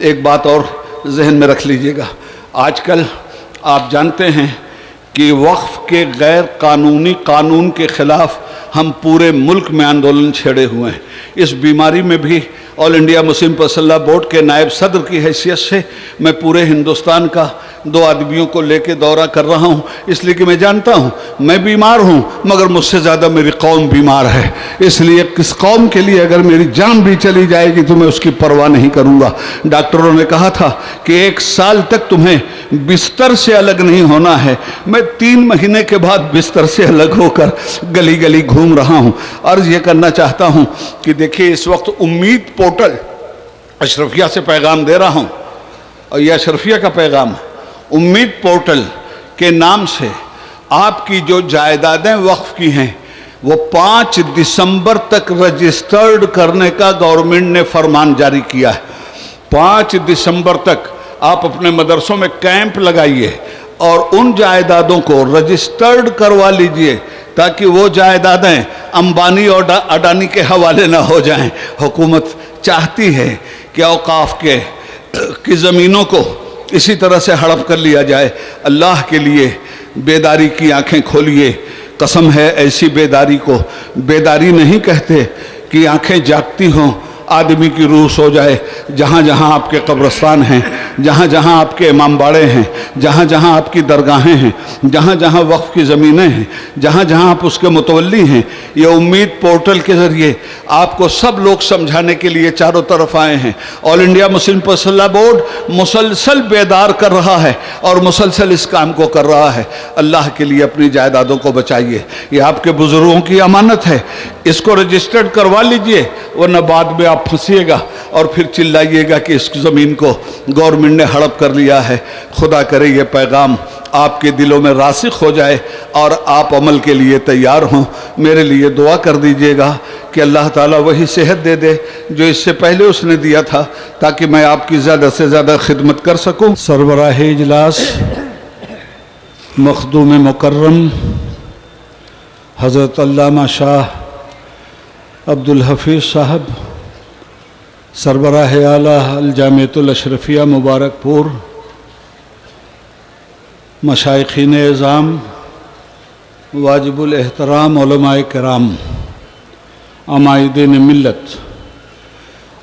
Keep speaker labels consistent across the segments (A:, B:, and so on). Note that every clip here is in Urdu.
A: ایک بات اور ذہن میں رکھ لیجئے گا، آج کل آپ جانتے ہیں کہ وقف کے غیر قانونی قانون کے خلاف ہم پورے ملک میں آندولن چھیڑے ہوئے ہیں۔ اس بیماری میں بھی آل انڈیا مسلم پرسنل لا بورڈ کے نائب صدر کی حیثیت سے میں پورے ہندوستان کا 2 آدمیوں کو لے کے دورہ کر رہا ہوں، اس لیے کہ میں جانتا ہوں میں بیمار ہوں مگر مجھ سے زیادہ میری قوم بیمار ہے، اس لیے کس قوم کے لیے اگر میری جان بھی چلی جائے گی تو میں اس کی پرواہ نہیں کروں گا۔ ڈاکٹروں نے کہا تھا کہ 1 سال تک تمہیں بستر سے الگ نہیں ہونا ہے، میں 3 مہینے کے بعد بستر سے الگ ہو کر گلی گلی گھوم رہا ہوں۔ عرض یہ کرنا چاہتا ہوں کہ دیکھیے اس وقت امید پورٹل اشرفیہ سے پیغام دے رہا ہوں، اور یہ اشرفیہ کا پیغام ہے۔ امید پورٹل کے نام سے آپ کی جو جائیدادیں وقف کی ہیں وہ 5 دسمبر تک رجسٹرڈ کرنے کا گورنمنٹ نے فرمان جاری کیا ہے۔ 5 دسمبر تک آپ اپنے مدرسوں میں کیمپ لگائیے اور ان جائیدادوں کو رجسٹرڈ کروا لیجئے تاکہ وہ جائیدادیں امبانی اور اڈانی کے حوالے نہ ہو جائیں۔ حکومت چاہتی ہے کہ اوقاف کی زمینوں کو اسی طرح سے ہڑپ کر لیا جائے۔ اللہ کے لیے بیداری کی آنکھیں کھولیے، قسم ہے ایسی بیداری کو بیداری نہیں کہتے کہ آنکھیں جاگتی ہوں، آدمی کی روح سو جائے۔ جہاں جہاں آپ کے قبرستان ہیں، جہاں جہاں آپ کے امام باڑے ہیں، جہاں جہاں آپ کی درگاہیں ہیں، جہاں جہاں وقف کی زمینیں ہیں، جہاں جہاں آپ اس کے متولی ہیں، یہ امید پورٹل کے ذریعے آپ کو سب لوگ سمجھانے کے لیے چاروں طرف آئے ہیں۔ آل انڈیا مسلم پرسنل لا بورڈ مسلسل بیدار کر رہا ہے اور مسلسل اس کام کو کر رہا ہے۔ اللہ کے لیے اپنی جائیدادوں کو بچائیے، یہ آپ کے بزرگوں کی امانت ہے، اس کو رجسٹرڈ کروا لیجئے، ورنہ بعد میں آپ پھنسیے گا اور پھر چلائیے گا کہ اس زمین کو گورنمنٹ نے ہڑپ کر لیا ہے۔ خدا کرے یہ پیغام آپ کے دلوں میں راسخ ہو جائے اور آپ عمل کے لیے تیار ہوں۔ میرے لیے دعا کر دیجئے گا کہ اللہ تعالیٰ وہی صحت دے دے جو اس سے پہلے اس نے دیا تھا، تاکہ میں آپ کی زیادہ سے زیادہ خدمت کر سکوں۔ سربراہ اجلاس مخدوم مکرم حضرت علامہ شاہ عبدالحفیظ صاحب، سربراہ اعلیٰ الجامعۃ الاشرفیہ مبارک پور، مشائخین اعظام، واجب الاحترام علماء کرام، عمائدین ملت،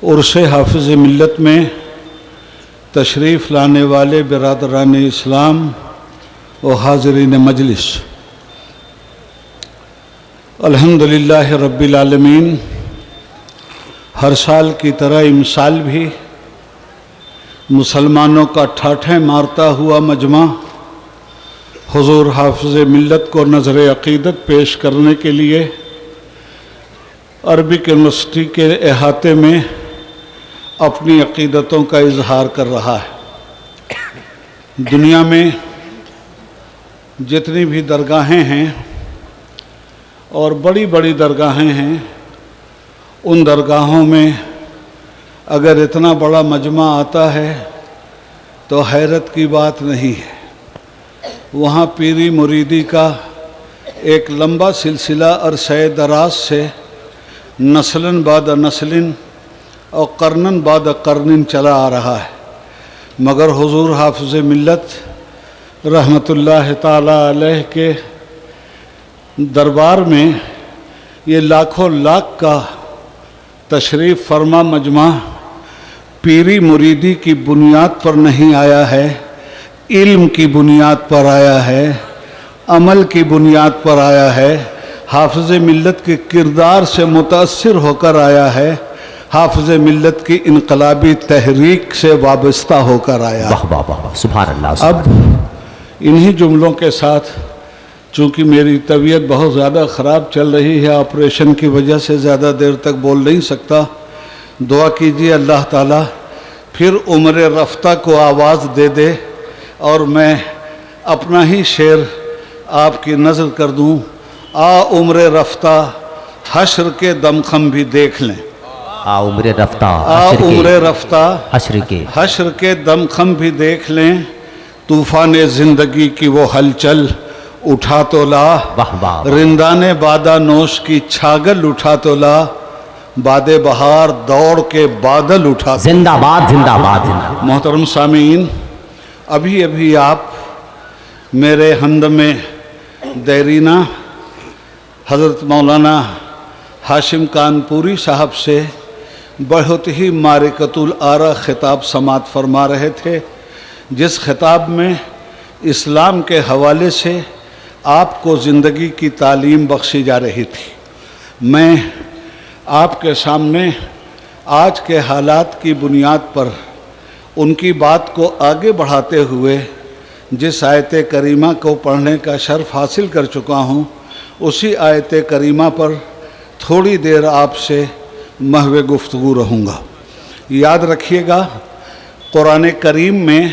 A: عرس حافظ ملت میں تشریف لانے والے برادران اسلام و حاضرین مجلس، الحمدللہ رب العالمین۔ ہر سال کی طرح امسال بھی مسلمانوں کا ٹھاٹھیں مارتا ہوا مجمع حضور حافظ ملت کو نظر عقیدت پیش کرنے کے لیے عربک یونیورسٹی کے احاطے میں اپنی عقیدتوں کا اظہار کر رہا ہے۔ دنیا میں جتنی بھی درگاہیں ہیں اور بڑی بڑی درگاہیں ہیں، ان درگاہوں میں اگر اتنا بڑا مجمع آتا ہے تو حیرت کی بات نہیں ہے۔ وہاں پیری مریدی کا ایک لمبا سلسلہ عرصہ دراز سے نسلاً بعد نسل اور قرناً بعد قرن چلا آ رہا ہے، مگر حضور حافظ ملت رحمت اللہ تعالیٰ علیہ کے دربار میں یہ لاکھوں لاکھ کا تشریف فرما مجمع پیری مریدی کی بنیاد پر نہیں آیا ہے، علم کی بنیاد پر آیا ہے، عمل کی بنیاد پر آیا ہے، حافظ ملت کے کردار سے متاثر ہو کر آیا ہے، حافظ ملت کی انقلابی تحریک سے وابستہ ہو کر آیا ہے۔
B: سبحان اللہ۔
A: اب انہی جملوں کے ساتھ، چونکہ میری طبیعت بہت زیادہ خراب چل رہی ہے، آپریشن کی وجہ سے زیادہ دیر تک بول نہیں سکتا، دعا کیجیے اللہ تعالیٰ پھر عمر رفتہ کو آواز دے دے اور میں اپنا ہی شعر آپ کی نظر کر دوں۔ آ عمر رفتہ حشر کے دمخم بھی دیکھ لیں،
B: آ عمر رفتہ
A: عمر رفتہ حشر کے دمخم بھی دیکھ لیں، طوفان زندگی کی وہ ہلچل اٹھا تو لا، رندان بادہ نوش کی چھاگل اٹھا تو لا، باد بہار دوڑ کے بادل اٹھا۔
B: زندہ باد زندہ باد زندہ باد۔
A: محترم سامعین، ابھی آپ میرے ہمدم دیرینہ حضرت مولانا ہاشم کانپوری صاحب سے بہت ہی معرکۃ الآراء خطاب سماعت فرما رہے تھے، جس خطاب میں اسلام کے حوالے سے آپ کو زندگی کی تعلیم بخشی جا رہی تھی۔ میں آپ کے سامنے آج کے حالات کی بنیاد پر ان کی بات کو آگے بڑھاتے ہوئے جس آیت کریمہ کو پڑھنے کا شرف حاصل کر چکا ہوں، اسی آیت کریمہ پر تھوڑی دیر آپ سے محو گفتگو رہوں گا۔ یاد رکھیے گا، قرآن کریم میں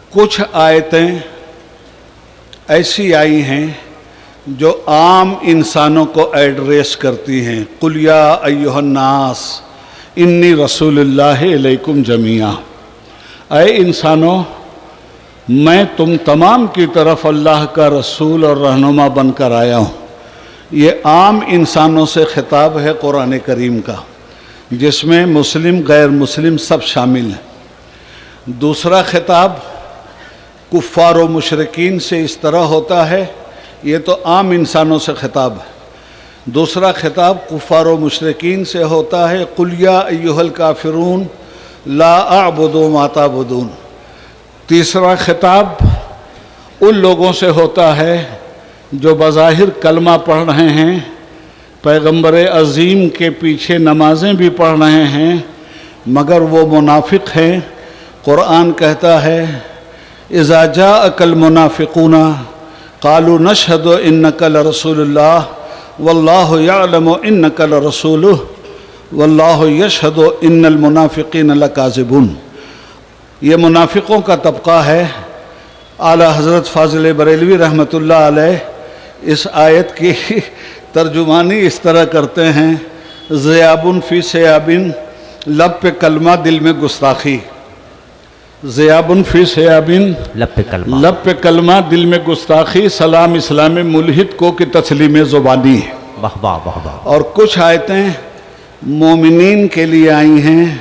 A: کچھ آیتیں ایسی آئی ہیں جو عام انسانوں کو ایڈریس کرتی ہیں۔ قُلْ يَا أَيُّهَا النَّاسِ اِنِّي رَسُولُ اللَّهِ إِلَيْكُمْ جَمِيعًا، اے انسانوں، میں تم تمام کی طرف اللہ کا رسول اور رہنما بن کر آیا ہوں۔ یہ عام انسانوں سے خطاب ہے قرآن کریم کا، جس میں مسلم غیر مسلم سب شامل ہیں۔ دوسرا خطاب کفار و مشرکین سے اس طرح ہوتا ہے، یہ تو عام انسانوں سے خطاب ہے۔ دوسرا خطاب کفار و مشرکین سے ہوتا ہے، قُلْ يَا أَيُّهَا الْكَافِرُونَ لَا أَعْبُدُ مَا تَعْبُدُونَ۔ تیسرا خطاب ان لوگوں سے ہوتا ہے جو بظاہر کلمہ پڑھ رہے ہیں، پیغمبر عظیم کے پیچھے نمازیں بھی پڑھ رہے ہیں، مگر وہ منافق ہیں۔ قرآن کہتا ہے اذا جاءک المنافقون قالوا نشهد انک لرسول اللہ واللہ یعلم انک لرسولہ واللہ یشہد ان المنافقین لکاذبون۔ یہ منافقوں کا طبقہ ہے۔ اعلیٰ حضرت فاضل بریلوی رحمۃ اللہ علیہ اس آیت کی ترجمانی اس طرح کرتے ہیں، ذیابن فی سیابن، لب پہ کلمہ دل میں گستاخی۔ ذیابن فی سیابن، لب پہ کلمہ دل میں گستاخی، سلام اسلام ملحد کو کہ تسلیم زبانی ہے۔
B: واہ واہ واہ واہ۔
A: اور کچھ آیتیں مومنین کے لیے آئی ہیں،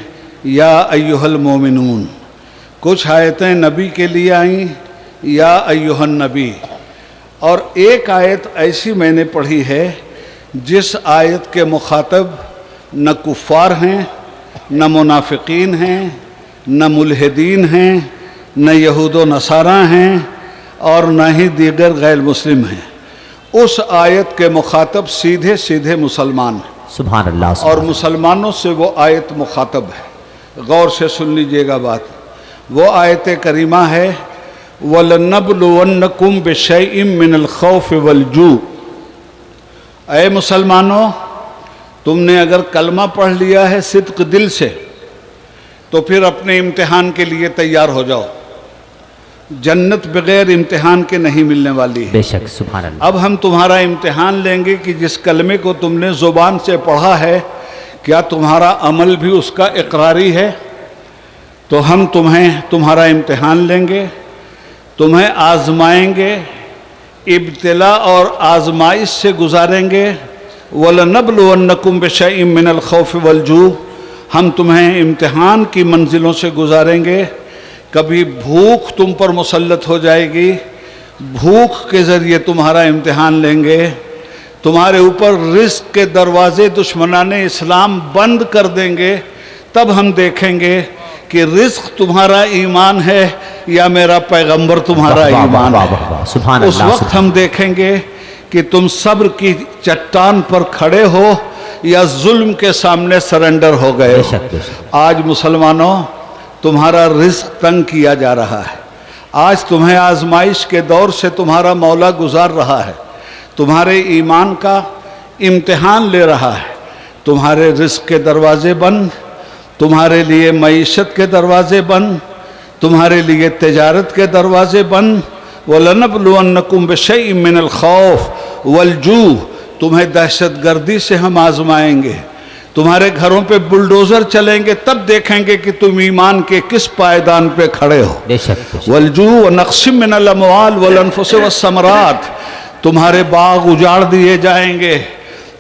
A: یا ایہا المومنون۔ کچھ آیتیں نبی کے لیے آئیں، یا ایہا النبی۔ اور ایک آیت ایسی میں نے پڑھی ہے جس آیت کے مخاطب نہ کفار ہیں، نہ منافقین ہیں، نہ ملحدین ہیں، نہ یہود و نصارہ ہیں، اور نہ ہی دیگر غیر مسلم ہیں۔ اس آیت کے مخاطب سیدھے سیدھے مسلمان ہیں،
B: سبحان اللہ سبحان
A: اور مسلمانوں سے وہ آیت مخاطب ہے۔ غور سے سن لیجئے گا بات۔ وہ آیت کریمہ ہے وَلَنَبْلُوَنَّكُمْ بِشَيْءٍ مِّنَ الْخَوْفِ وَالْجُوعِ۔ اے مسلمانوں، تم نے اگر کلمہ پڑھ لیا ہے صدق دل سے تو پھر اپنے امتحان کے لیے تیار ہو جاؤ۔ جنت بغیر امتحان کے نہیں ملنے والی ہے۔
B: بے شک سبحان اللہ۔
A: اب ہم تمہارا امتحان لیں گے کہ جس کلمے کو تم نے زبان سے پڑھا ہے، کیا تمہارا عمل بھی اس کا اقراری ہے؟ تو ہم تمہارا امتحان لیں گے، تمہیں آزمائیں گے، ابتلا اور آزمائش سے گزاریں گے۔ وَلَنَبْلُوَنَّكُمْ بِشَيْءٍ مِّنَ الْخَوْفِ وَالْجُوعِ، ہم تمہیں امتحان کی منزلوں سے گزاریں گے۔ کبھی بھوک تم پر مسلط ہو جائے گی، بھوک کے ذریعے تمہارا امتحان لیں گے۔ تمہارے اوپر رزق کے دروازے دشمنان اسلام بند کر دیں گے، تب ہم دیکھیں گے کہ رزق تمہارا ایمان ہے یا میرا پیغمبر تمہارا ایمان ہے۔ اس وقت ہم دیکھیں گے کہ تم صبر کی چٹان پر کھڑے ہو یا ظلم کے سامنے سرنڈر ہو گئے ہو۔ آج مسلمانوں، تمہارا رزق تنگ کیا جا رہا ہے۔ آج تمہیں آزمائش کے دور سے تمہارا مولا گزار رہا ہے، تمہارے ایمان کا امتحان لے رہا ہے۔ تمہارے رزق کے دروازے بند، تمہارے لیے معیشت کے دروازے بند، تمہارے لیے تجارت کے دروازے بند۔ وَلَنَبْلُوَنَّكُمْ بِشَيْءٍ مِّنَ الْخَوْفِ وَالْجُوعِ، تمہیں دہشت گردی سے ہم آزمائیں گے، تمہارے گھروں پہ بلڈوزر چلیں گے، تب دیکھیں گے کہ تم ایمان کے کس پائیدان پہ کھڑے ہو۔ وَالْجُوعِ وَنَقْصٍ مِّنَ الْأَمْوَالِ وَالْأَنفُسِ وَالثَّمَرَاتِ، تمہارے باغ اجاڑ دیے جائیں گے،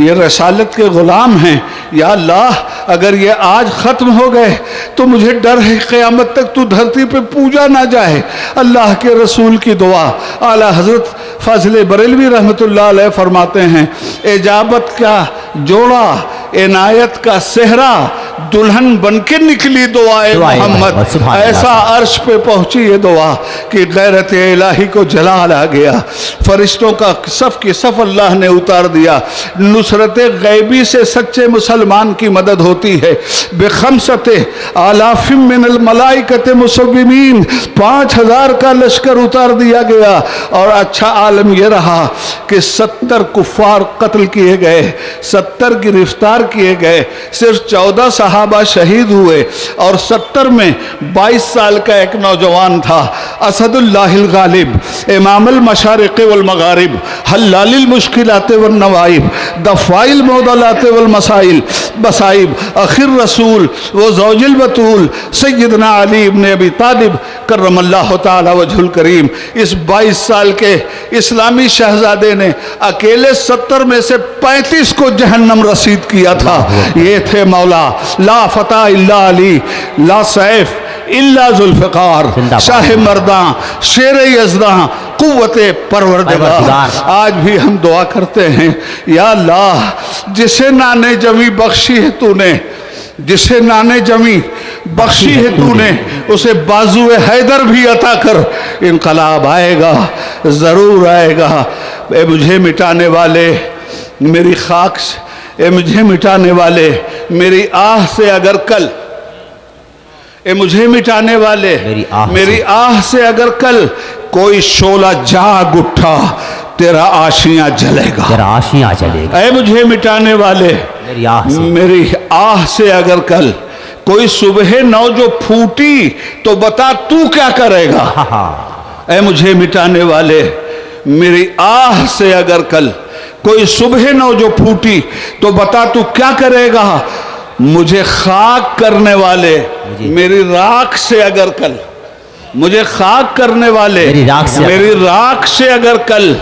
A: یہ رسالت کے غلام ہیں، یا اللہ اگر یہ آج ختم ہو گئے تو مجھے ڈر ہے قیامت تک تو دھرتی پہ پوجا نہ جائے۔ اللہ کے رسول کی دعا۔ اعلیٰ حضرت فاضل بریلوی رحمۃ اللہ علیہ فرماتے ہیں، اجابت کا جوڑا عنایت کا صحرا، دلہن بن کے نکلی دعائے محمد، ایسا عرش پہ پہنچی یہ دعا کہ غیرت الہی کو جلال آ گیا، فرشتوں کا صف کی صف اللہ نے اتار دیا۔ نصرت غیبی سے سچے مسلمان کی مدد ہوتی ہے۔ بخمسۃ آلاف من الملائکۃ مسومین، 5000 کا لشکر اتار دیا گیا، اور اچھا عالم یہ رہا کہ 70 کفار قتل کیے گئے، 70 گرفتار کیے گئے، صرف 14 صحابہ شہید ہوئے، اور 70 میں 22 سال کا ایک نوجوان تھا، اسد اللہ الغالب، امام المشارق والمغارب، حلال المشکلات والنوائب، دفاع المعضلات والمصائب، اخر رسول و زوج البتول سیدنا علی ابن ابی طالب کرم اللہ تعالی وجہ الکریم۔ اس 22 سال کے اسلامی شہزادے نے اکیلے 70 میں سے 35 کو جہنم رسید کیا تھا۔ یہ تھے مولا، لا فتح الا علی، لا سیف الا ذوالفقار، شاہ مرداں، شیر یزداں، قوت پروردگار۔ آج بھی ہم دعا کرتے ہیں، یا اللہ جسے نانے جمی بخشی ہے تو نے، جسے نانے جمی بخشی ہے تو نے، اسے بازو حیدر بھی عطا کر، انقلاب آئے گا، ضرور آئے گا۔ اے مجھے مٹانے والے میری خاک سے، اے مجھے مٹانے والے میری آہ سے اگر کل، اے مجھے مٹانے والے میری آہ سے اگر کل کوئی شعلہ جاگ اٹھا، تیرا آشیاں جلے گا،
B: تیرا آشیاں جلے گا۔
A: اے مجھے مٹانے والے میری آہ سے اگر کل کوئی صبح نو جو پھوٹی تو بتا تو کیا کرے گا۔ اے مجھے مٹانے والے میری آہ سے اگر کل کوئی صبح نو جو پھوٹی تو بتا تو کیا کرے گا۔ مجھے خاک کرنے والے میری راکھ سے اگر کل، مجھے خاک کرنے والے میری راکھ سے اگر کل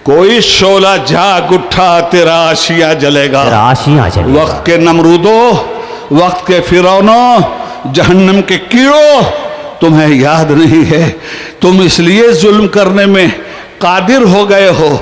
A: کوئی شعلہ جاگ اٹھا، تیرا آشیاں جلے گا۔ وقت کے نمرودوں، وقت کے فرعونوں، جہنم کے کیڑوں، تمہیں یاد نہیں ہے، تم اس لیے ظلم کرنے میں قادر ہو گئے ہو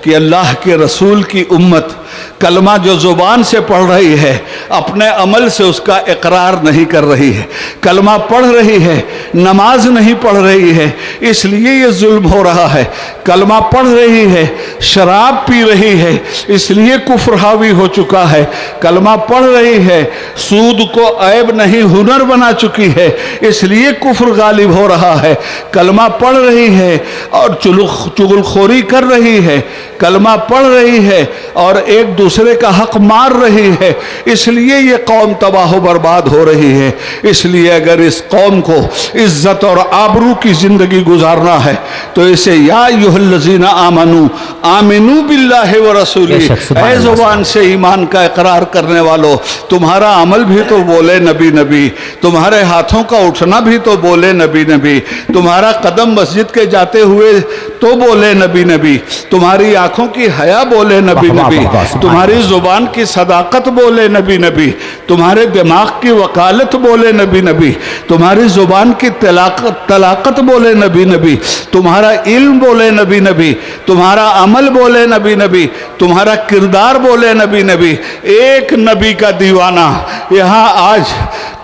A: کہ اللہ کے رسول کی امت کلمہ جو زبان سے پڑھ رہی ہے اپنے عمل سے اس کا اقرار نہیں کر رہی ہے، کلمہ پڑھ رہی ہے نماز نہیں پڑھ رہی ہے، اس لیے یہ ظلم ہو رہا ہے۔ کلمہ پڑھ رہی ہے شراب پی رہی ہے، اس لیے کفر حاوی ہو چکا ہے۔ کلمہ پڑھ رہی ہے سود کو عیب نہیں ہنر بنا چکی ہے، اس لیے کفر غالب ہو رہا ہے۔ کلمہ پڑھ رہی ہے اور چغل خوری کر رہی ہے، کلمہ پڑھ رہی ہے اور ایک دوسرے کا حق مار رہی ہے، اس لیے یہ قوم تباہ و برباد ہو رہی ہے۔ اس لیے اگر اس قوم کو عزت اور آبرو کی زندگی گزارنا ہے تو اسے یا ایھا الذین آمنو آمنو باللہ ورسولہ، اے زبان سے ایمان کا اقرار کرنے والو، تمہارا عمل بھی تو بولے نبی نبی، تمہارے ہاتھوں کا اٹھنا بھی تو بولے نبی نبی، تمہارا قدم مسجد کے جاتے ہوئے تو بولے نبی نبی، تمہاری آنکھوں کی حیا بولے نبی نبی، تمہاری زبان کی صداقت بولے نبی نبی، تمہارے دماغ کی وکالت بولے نبی نبی، تمہاری زبان کی طلاقت بولے نبی نبی، تمہارا علم بولے نبی نبی، تمہارا عمل بولے نبی نبی، تمہارا کردار بولے نبی نبی۔ ایک نبی کا دیوانہ یہاں آج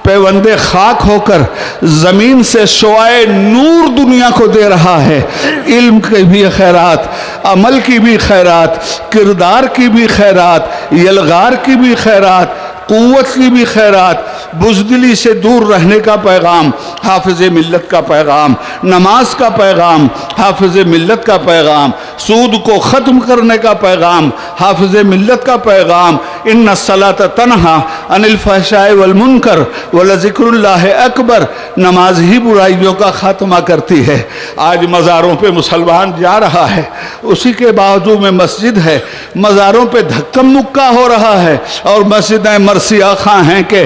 A: پیوند خاک ہو کر زمین سے شعاع نور دنیا کو دے رہا ہے، علم کی بھی خیرات، عمل کی بھی خیرات، کردار کی بھی خیرات، یلغار کی بھی خیرات، قوت کی بھی خیرات، بزدلی سے دور رہنے کا پیغام، حافظ ملت کا پیغام، نماز کا پیغام، حافظ ملت کا پیغام، سود کو ختم کرنے کا پیغام، حافظ ملت کا پیغام، ان الصلاۃ تنہی عن الفحشاء والمنکر ولذکر اللہ اکبر، نماز ہی برائیوں کا خاتمہ کرتی ہے۔ آج مزاروں پہ مسلمان جا رہا ہے، اسی کے بازو میں مسجد ہے، مزاروں پہ دھکم مکہ ہو رہا ہے، اور مسجدیں مرثیہ خواں ہیں کہ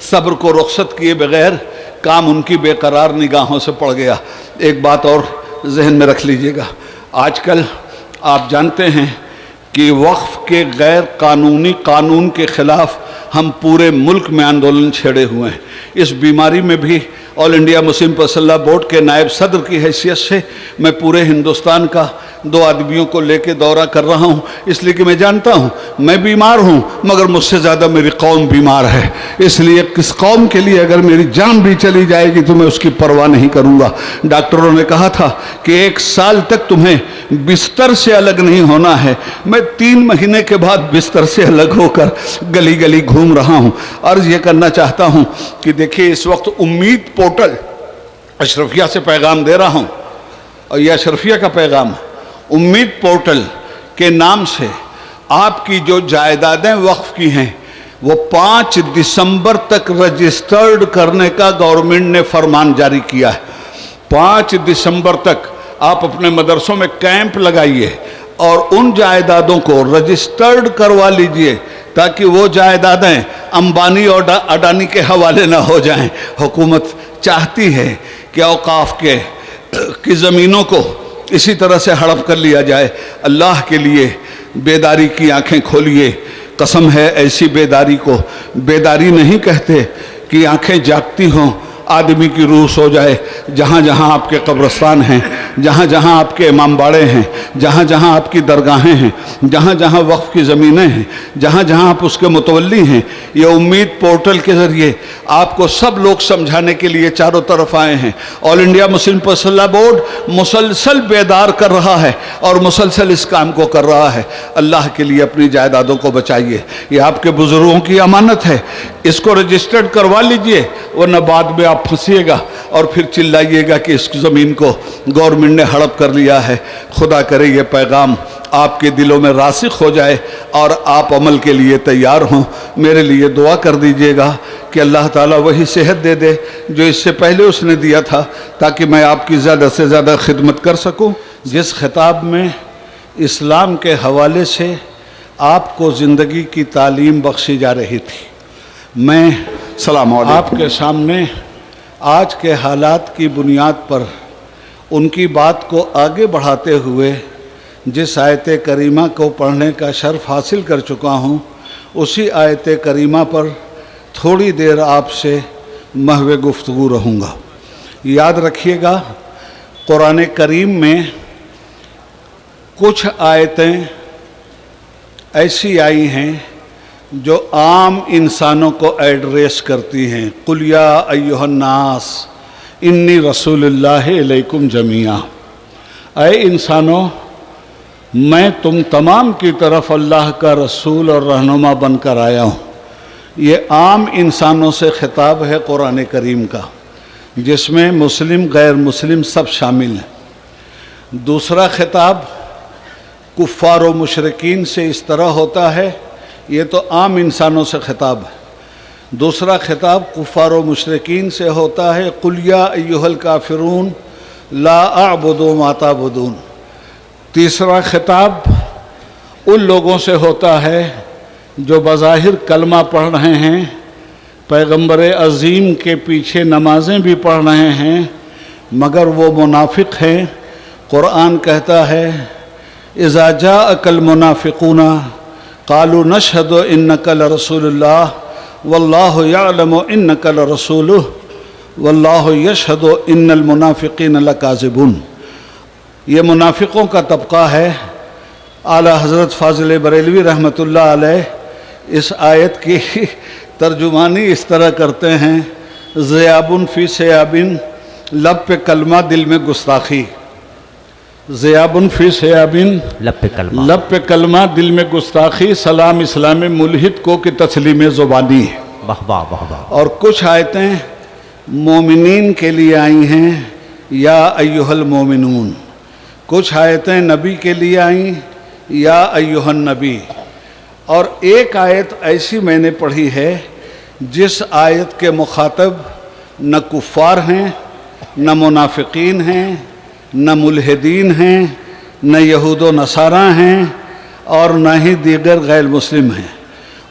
A: صبر کو رخصت کیے بغیر کام ان کی بے قرار نگاہوں سے پڑ گیا۔ ایک بات اور ذہن میں رکھ لیجئے گا، آج کل آپ جانتے ہیں کہ وقف کے غیر قانونی قانون کے خلاف ہم پورے ملک میں آندولن چھیڑے ہوئے ہیں۔ اس بیماری میں بھی All India Muslim Personal Law Board کے نائب صدر کی حیثیت سے میں پورے ہندوستان کا 2 آدمیوں کو لے کے دورہ کر رہا ہوں، اس لیے کہ میں جانتا ہوں میں بیمار ہوں مگر مجھ سے زیادہ میری قوم بیمار ہے، اس لیے کس قوم کے لیے اگر میری جان بھی چلی جائے گی تو میں اس کی پرواہ نہیں کروں گا۔ ڈاکٹروں نے کہا تھا کہ 1 سال تک تمہیں بستر سے الگ نہیں ہونا ہے، میں 3 مہینے کے بعد بستر سے الگ ہو کر گلی گلی گھوم رہا ہوں۔ عرض یہ کرنا چاہتا ہوں کہ دیکھیے اس وقت امید پورٹل اشرفیہ سے پیغام دے رہا ہوں، اور یہ اشرفیہ کا پیغام ہے۔ امید پورٹل کے نام سے آپ کی جو جائیدادیں وقف کی ہیں وہ 5 دسمبر تک رجسٹرڈ کرنے کا گورنمنٹ نے فرمان جاری کیا ہے۔ 5 دسمبر تک آپ اپنے مدرسوں میں کیمپ لگائیے اور ان جائیدادوں کو رجسٹرڈ کروا لیجئے تاکہ وہ جائیدادیں امبانی اور اڈانی کے حوالے نہ ہو جائیں۔ حکومت چاہتی ہے کہ اوقاف کی زمینوں کو اسی طرح سے ہڑپ کر لیا جائے۔ اللہ کے لیے بیداری کی آنکھیں کھولیے، قسم ہے ایسی بیداری کو بیداری نہیں کہتے کہ آنکھیں جاگتی ہوں، آدمی کی روح سو جائے۔ جہاں جہاں آپ کے قبرستان ہیں، جہاں جہاں آپ کے امام باڑے ہیں، جہاں جہاں آپ کی درگاہیں ہیں، جہاں جہاں وقف کی زمینیں ہیں، جہاں جہاں آپ اس کے متولی ہیں، یہ امید پورٹل کے ذریعے آپ کو سب لوگ سمجھانے کے لیے چاروں طرف آئے ہیں۔ All India Muslim Personal Law Board مسلسل بیدار کر رہا ہے اور مسلسل اس کام کو کر رہا ہے۔ اللہ کے لیے اپنی جائیدادوں کو بچائیے، یہ آپ کے بزرگوں کی امانت ہے، اس کو رجسٹرڈ کروا لیجئے، ورنہ بعد میں آپ پھنسیے گا اور پھر چلائیے گا کہ اس زمین کو گورنمنٹ نے ہڑپ کر لیا ہے۔ خدا کرے یہ پیغام آپ کے دلوں میں راسخ ہو جائے اور آپ عمل کے لیے تیار ہوں۔ میرے لیے دعا کر دیجئے گا کہ اللہ تعالیٰ وہی صحت دے دے جو اس سے پہلے اس نے دیا تھا، تاکہ میں آپ کی زیادہ سے زیادہ خدمت کر سکوں۔ جس خطاب میں اسلام کے حوالے سے آپ کو زندگی کی تعلیم بخشی جا رہی تھی، میں
C: السلام علیکم
A: آپ کے سامنے آج کے حالات کی بنیاد پر ان کی بات کو آگے بڑھاتے ہوئے جس آیت کریمہ کو پڑھنے کا شرف حاصل کر چکا ہوں، اسی آیت کریمہ پر تھوڑی دیر آپ سے محو گفتگو رہوں گا۔ یاد رکھیے گا قرآن کریم میں کچھ آیتیں ایسی آئی ہیں جو عام انسانوں کو ایڈریس کرتی ہیں۔ قُلْ يَا أَيُّهَا النَّاسِ إِنِّي رَسُولُ اللَّهِ إِلَيْكُمْ جَمِيعًا، اے انسانوں میں تم تمام کی طرف اللہ کا رسول اور رہنما بن کر آیا ہوں۔ یہ عام انسانوں سے خطاب ہے قرآن کریم کا، جس میں مسلم غیر مسلم سب شامل ہیں۔ دوسرا خطاب کفار و مشرکین سے اس طرح ہوتا ہے، یہ تو عام انسانوں سے خطاب ہے۔ دوسرا خطاب کفار و مشرکین سے ہوتا ہے، قُلْ يَا أَيُّهَا الْكَافِرُونَ لَا أَعْبُدُ مَا تَعْبُدُونَ۔ تیسرا خطاب ان لوگوں سے ہوتا ہے جو بظاہر کلمہ پڑھ رہے ہیں، پیغمبر عظیم کے پیچھے نمازیں بھی پڑھ رہے ہیں، مگر وہ منافق ہیں۔ قرآن کہتا ہے اذا جاءك المنافقون قالوا نشهد انك لرسول الله والله يعلم انك لرسوله والله يشهد ان المنافقين لكاذبون۔ یہ منافقوں کا طبقہ ہے۔ اعلیٰ حضرت فاضل بریلوی رحمۃ اللہ علیہ اس آیت کی ترجمانی اس طرح کرتے ہیں، ذیابن فی سیابن، لب پہ کلمہ دل میں گستاخی۔ ذیابن فی سیابن، لب پہ کلمہ دل میں گستاخی، سلام اسلام ملحد کو کہ تسلیم زبانی ہے۔ اور کچھ آیتیں مومنین کے لیے آئی ہیں، یا ایہا المومنون۔ کچھ آیتیں نبی کے لیے آئیں، یا ایہا النبی۔ اور ایک آیت ایسی میں نے پڑھی ہے جس آیت کے مخاطب نہ کفار ہیں، نہ منافقین ہیں، نہ ملحدین ہیں، نہ یہود و نصارہ ہیں، اور نہ ہی دیگر غیر مسلم ہیں۔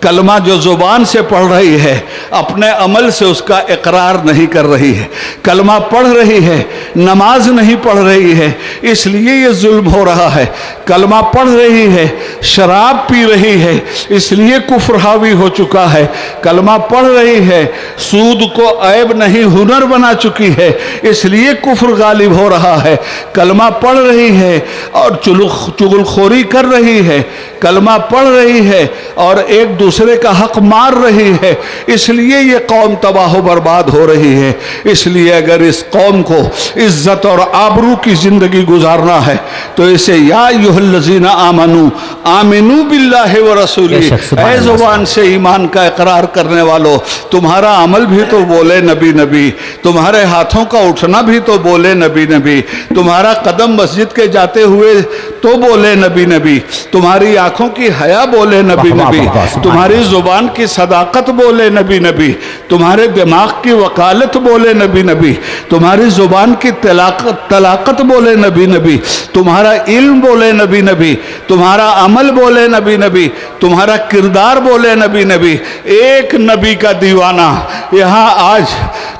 A: کلمہ جو زبان سے پڑھ رہی ہے اپنے عمل سے اس کا اقرار نہیں کر رہی ہے، کلمہ پڑھ رہی ہے نماز نہیں پڑھ رہی ہے، اس لیے یہ ظلم ہو رہا ہے۔ کلمہ پڑھ رہی ہے شراب پی رہی ہے، اس لیے کفر حاوی ہو چکا ہے۔ کلمہ پڑھ رہی ہے سود کو عیب نہیں ہنر بنا چکی ہے، اس لیے کفر غالب ہو رہا ہے۔ کلمہ پڑھ رہی ہے اور چغل خوری کر رہی ہے، کلمہ پڑھ رہی ہے اور ایک دوسرے کا حق مار رہی ہے، اس لیے یہ قوم تباہ و برباد ہو رہی ہے۔ اس لیے اگر اس قوم کو عزت اور آبرو کی زندگی گزارنا ہے تو اسے یا ایھا الذین آمنو آمنو باللہ ورسولہ، اے زبان سے ایمان کا اقرار کرنے والو، تمہارا عمل بھی تو بولے نبی نبی، تمہارے ہاتھوں کا اٹھنا بھی تو بولے نبی نبی، تمہارا قدم مسجد کے جاتے ہوئے تو بولے نبی نبی، تمہاری آنکھوں کی حیا بولے نبی نبی، تمہاری زبان کی صداقت بولے نبی نبی، تمہارے دماغ کی وکالت بولے نبی نبی، تمہاری زبان کی طلاقت بولے نبی نبی، تمہارا علم بولے نبی نبی، تمہارا عمل بولے نبی نبی، تمہارا کردار بولے نبی نبی۔ ایک نبی کا دیوانہ یہاں آج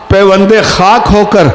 A: پیوند خاک ہو کر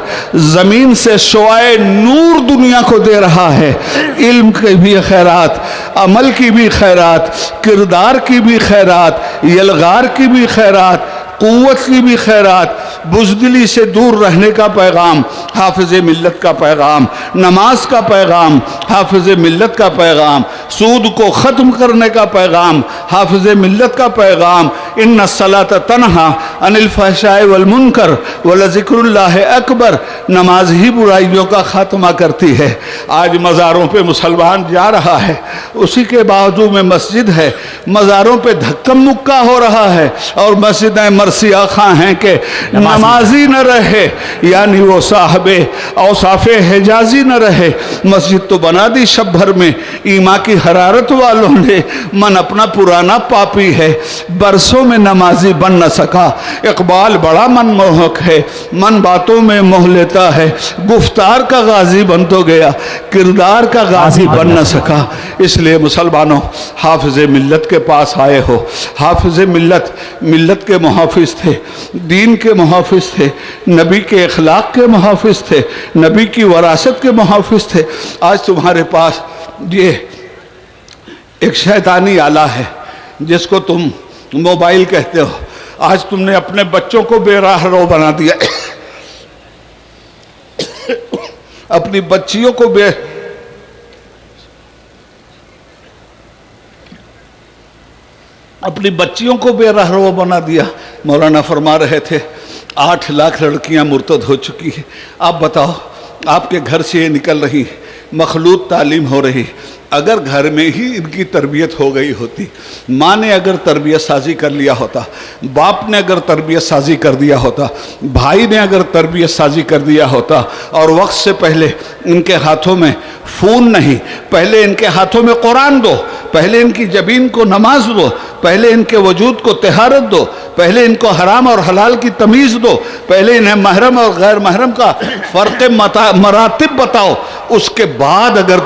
A: زمین سے شعاع نور دنیا کو دے رہا ہے، علم کی بھی خیرات، عمل کی بھی خیرات، کردار کی بھی خیرات، یلغار کی بھی خیرات، قوت کی بھی خیرات، بزدلی سے دور رہنے کا پیغام، حافظ ملت کا پیغام، نماز کا پیغام، حافظ ملت کا پیغام، سود کو ختم کرنے کا پیغام، حافظ ملت کا پیغام، ان الصلاۃ تنہی عن الفحشاء والمنکر ولذکر اللہ اکبر، نماز ہی برائیوں کا خاتمہ کرتی ہے۔ آج مزاروں پہ مسلمان جا رہا ہے، اسی کے بازو میں مسجد ہے، مزاروں پہ دھکم مکہ ہو رہا ہے، اور مسجدیں مرثیہ خواں ہیں کہ نمازی نہ رہے، یعنی وہ صاحب اوصاف حجازی نہ رہے۔ مسجد تو بنا دی شب بھر میں ایمان کی حرارت والوں نے، من اپنا پرانا پاپی ہے، برسوں میں نمازی بن نہ سکا۔ اقبال بڑا من موہک ہے، من باتوں میں موہ لیتا ہے، گفتار کا غازی بن تو گیا، کردار کا غازی بن نہ سکا۔ اس لیے مسلمانوں حافظ ملت کے پاس آئے ہو۔ حافظ ملت کے محافظ تھے، دین کے محافظ تھے، نبی کے اخلاق کے محافظ تھے، نبی کی وراثت کے محافظ تھے۔ آج تمہارے پاس یہ ایک شیطانی آلہ ہے جس کو تم موبائل کہتے ہو، آج تم نے اپنے بچوں کو بے راہ رو بنا دیا، اپنی بچیوں کو بے راہ رو بنا دیا۔ مولانا فرما رہے تھے 8 لاکھ لڑکیاں مرتد ہو چکی ہیں۔ آپ بتاؤ، آپ کے گھر سے یہ نکل رہی مخلوط تعلیم ہو رہی، اگر گھر میں ہی ان کی تربیت ہو گئی ہوتی، ماں نے اگر تربیت سازی کر لیا ہوتا، باپ نے اگر تربیت سازی کر دیا ہوتا، بھائی نے اگر تربیت سازی کر دیا ہوتا، اور وقت سے پہلے ان کے ہاتھوں میں فون نہیں، پہلے ان کے ہاتھوں میں قرآن دو، پہلے ان کی جبین کو نماز دو، پہلے ان کے وجود کو طہارت دو، پہلے ان کو حرام اور حلال کی تمیز دو، پہلے انہیں محرم اور غیر محرم کا فرق مراتب بتاؤ، اس کے بعد اگر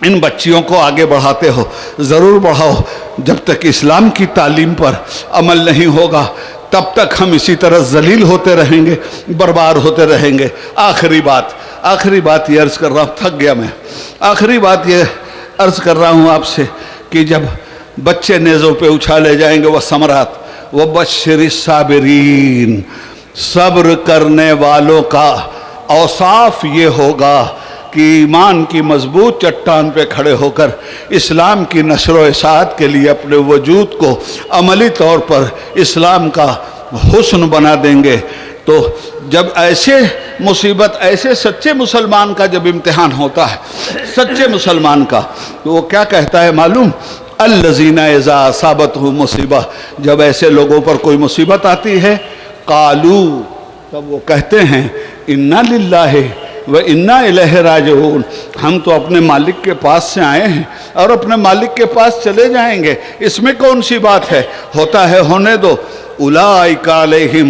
A: ان بچیوں کو آگے بڑھاتے ہو، ضرور بڑھاؤ۔ جب تک اسلام کی تعلیم پر عمل نہیں ہوگا تب تک ہم اسی طرح ذلیل ہوتے رہیں گے، برباد ہوتے رہیں گے۔ آخری بات یہ عرض کر رہا ہوں، تھک گیا میں، آخری بات یہ عرض کر رہا ہوں آپ سے کہ جب بچے نیزوں پہ اچھالے جائیں گے وہ ثمرات، وہ بشر الصابرین، صبر کرنے والوں کا اوصاف یہ ہوگا کہ ایمان کی مضبوط چٹان پہ کھڑے ہو کر اسلام کی نشر و اشاعت کے لیے اپنے وجود کو عملی طور پر اسلام کا حسن بنا دیں گے۔ تو جب ایسے مصیبت، ایسے سچے مسلمان کا جب امتحان ہوتا ہے، سچے مسلمان کا، تو وہ کیا کہتا ہے معلوم؟ الذین اذا اصابتہم مصیبہ، جب ایسے لوگوں پر کوئی مصیبت آتی ہے، قالو، تب وہ کہتے ہیں انا للہ وَإِنَّا إِلَيْهِ رَاجِعُونَ، ہم تو اپنے مالک کے پاس سے آئے ہیں اور اپنے مالک کے پاس چلے جائیں گے، اس میں کون سی بات ہے، ہوتا ہے ہونے دو۔ اولئک علیہم